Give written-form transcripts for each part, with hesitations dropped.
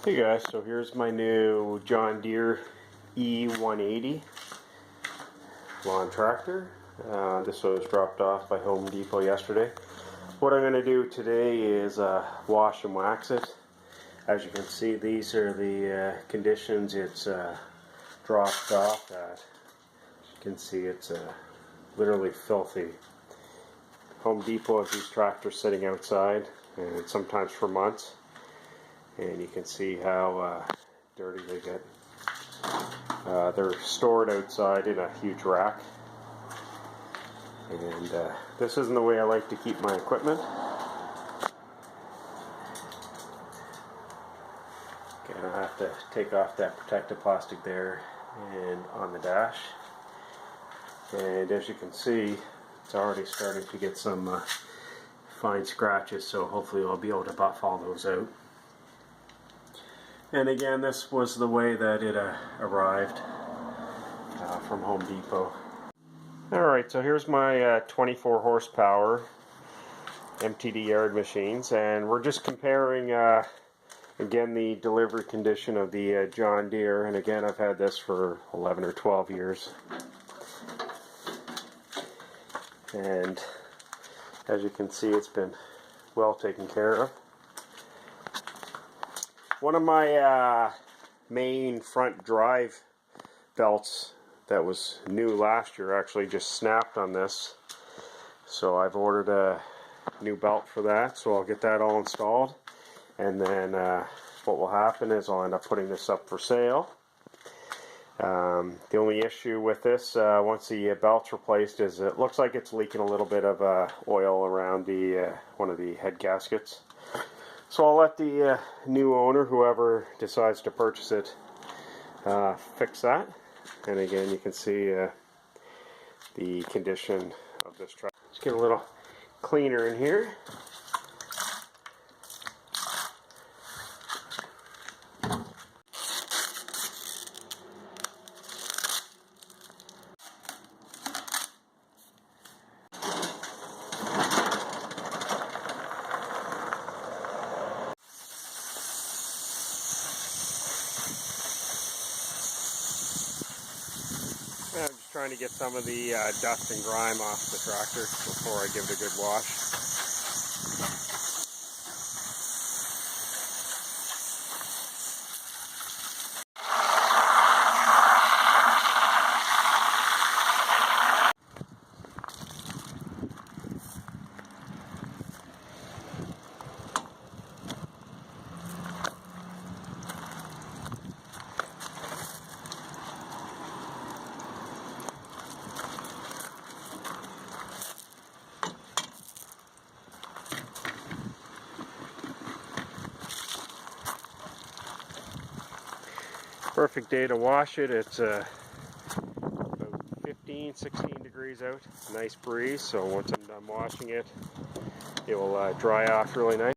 Hey guys, so here's my new John Deere E180 lawn tractor. This was dropped off by Home Depot yesterday. What I'm going to do today is wash and wax it. As you can see, these are the conditions it's dropped off at. As you can see, it's literally filthy. Home Depot has these tractors sitting outside, and sometimes for months. And you can see how dirty they get. They're stored outside in a huge rack. And this isn't the way I like to keep my equipment. Okay, I have to take off that protective plastic there and on the dash. And as you can see, it's already starting to get some fine scratches, so hopefully I'll be able to buff all those out. And again, this was the way that it arrived from Home Depot. Alright, so here's my 24 horsepower MTD yard machines, and we're just comparing again the delivery condition of the John Deere, and again I've had this for 11 or 12 years. And as you can see, it's been well taken care of. One of my main front drive belts that was new last year actually just snapped on this, so I've ordered a new belt for that, so I'll get that all installed, and then what will happen is I'll end up putting this up for sale. The only issue with this, once the belt's replaced, is it looks like it's leaking a little bit of oil around the one of the head gaskets. So I'll let the new owner, whoever decides to purchase it, fix that. And again, you can see the condition of this truck. Let's get a little cleaner in here. I'm just trying to get some of the dust and grime off the tractor before I give it a good wash. Perfect day to wash it. It's about 15-16 degrees out. Nice breeze, so once I'm done washing it, it will dry off really nice.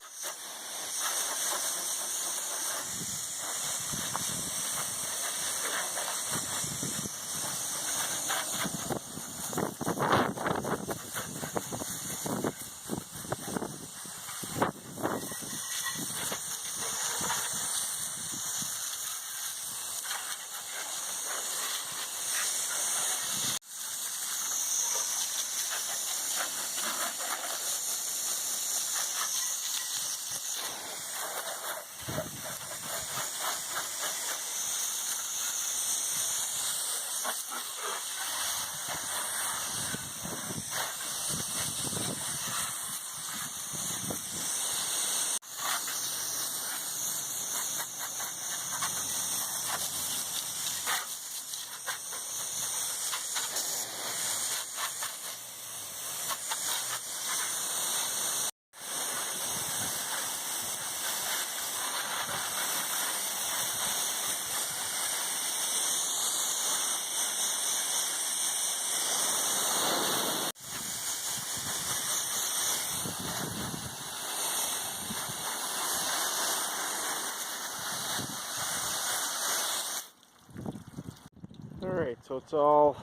Alright, so it's all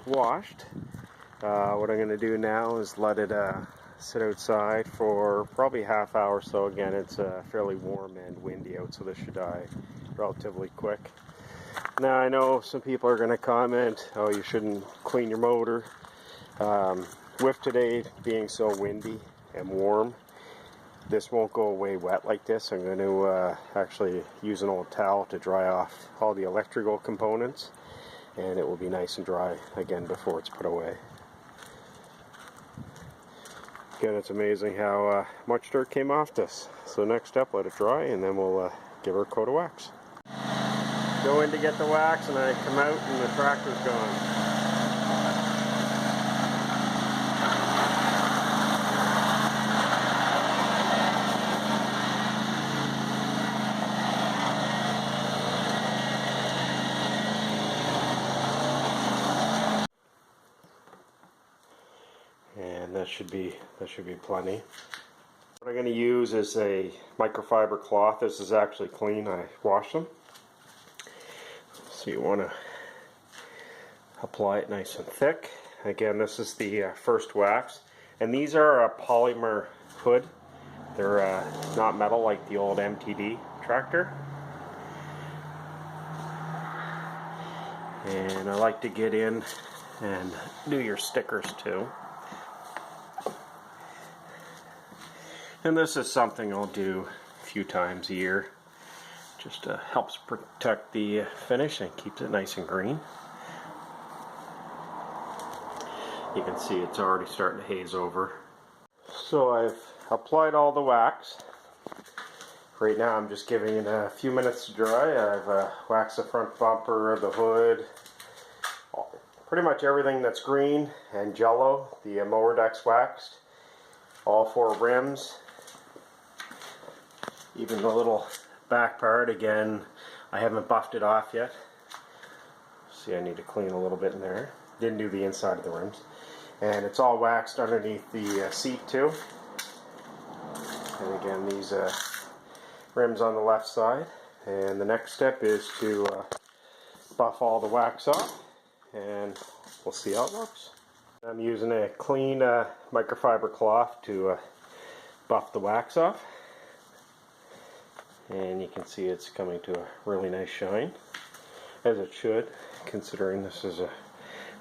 washed. What I'm going to do now is let it sit outside for probably a half hour. So again, it's fairly warm and windy out, so this should die relatively quick. Now I know some people are going to comment, oh, you shouldn't clean your motor. With today being so windy and warm, this won't go away wet like this. I'm going to actually use an old towel to dry off all the electrical components, and it will be nice and dry again before it's put away. Again, it's amazing how much dirt came off this. So next step, let it dry, and then we'll give her a coat of wax. Go in to get the wax, and I come out and the tractor's gone. And that should be plenty. What I'm going to use is a microfiber cloth. This is actually clean. I washed them. So you want to apply it nice and thick. Again, this is the first wax, and these are a polymer hood. They're not metal like the old MTD tractor. And I like to get in and do your stickers too. And this is something I'll do a few times a year. Just helps protect the finish and keeps it nice and green. You can see it's already starting to haze over. So I've applied all the wax. Right now I'm just giving it a few minutes to dry. I've waxed the front bumper, the hood, pretty much everything that's green and jello. The mower deck's waxed. All 4 rims. Even the little back part, again, I haven't buffed it off yet. See, I need to clean a little bit in there. Didn't do the inside of the rims. And it's all waxed underneath the seat too. And again, these rims on the left side. And the next step is to buff all the wax off, and we'll see how it looks. I'm using a clean microfiber cloth to buff the wax off. And you can see it's coming to a really nice shine, as it should, considering this is a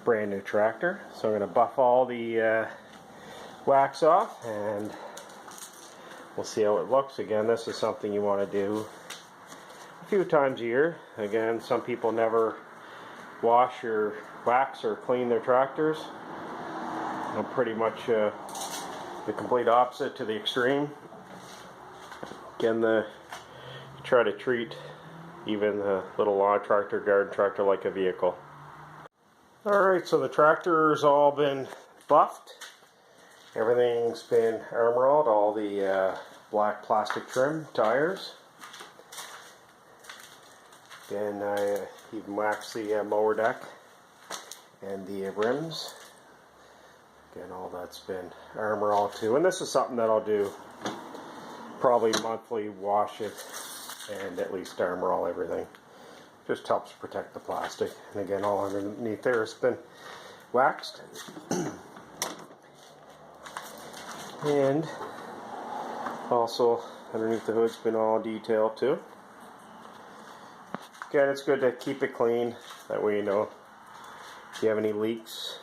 brand new tractor. So I'm going to buff all the wax off, and we'll see how it looks. Again, this is something you want to do a few times a year. Again, some people never wash or wax or clean their tractors. I'm pretty much the complete opposite to the extreme. Again, try to treat even the little lawn tractor, garden tractor like a vehicle. Alright, so the tractor's all been buffed. Everything's been armoralled, all the black plastic trim tires. Then I even waxed the mower deck and the rims. Again, all that's been armoralled too. And this is something that I'll do probably monthly, wash it and at least armorall everything. Just helps protect the plastic. And again, all underneath there has been waxed. And also underneath the hood's been all detailed too. Again, it's good to keep it clean. That way you know if you have any leaks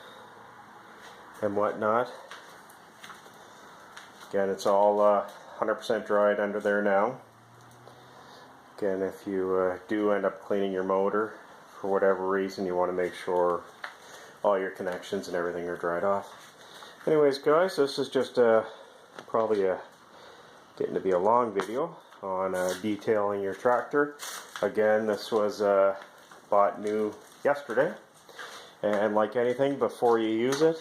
and whatnot. Again, it's all 100% dried under there now. Again, if you do end up cleaning your motor for whatever reason, you want to make sure all your connections and everything are dried off. Anyways, guys, this is just probably getting to be a long video on detailing your tractor. Again, this was bought new yesterday, and like anything, before you use it,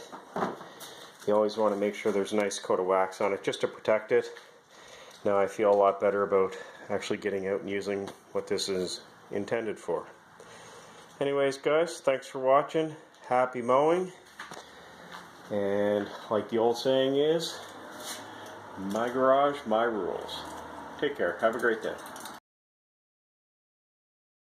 you always want to make sure there's a nice coat of wax on it just to protect it. Now I feel a lot better about actually getting out and using what this is intended for. Anyways, guys, thanks for watching. Happy mowing. And like the old saying is, my garage, my rules. Take care. Have a great day.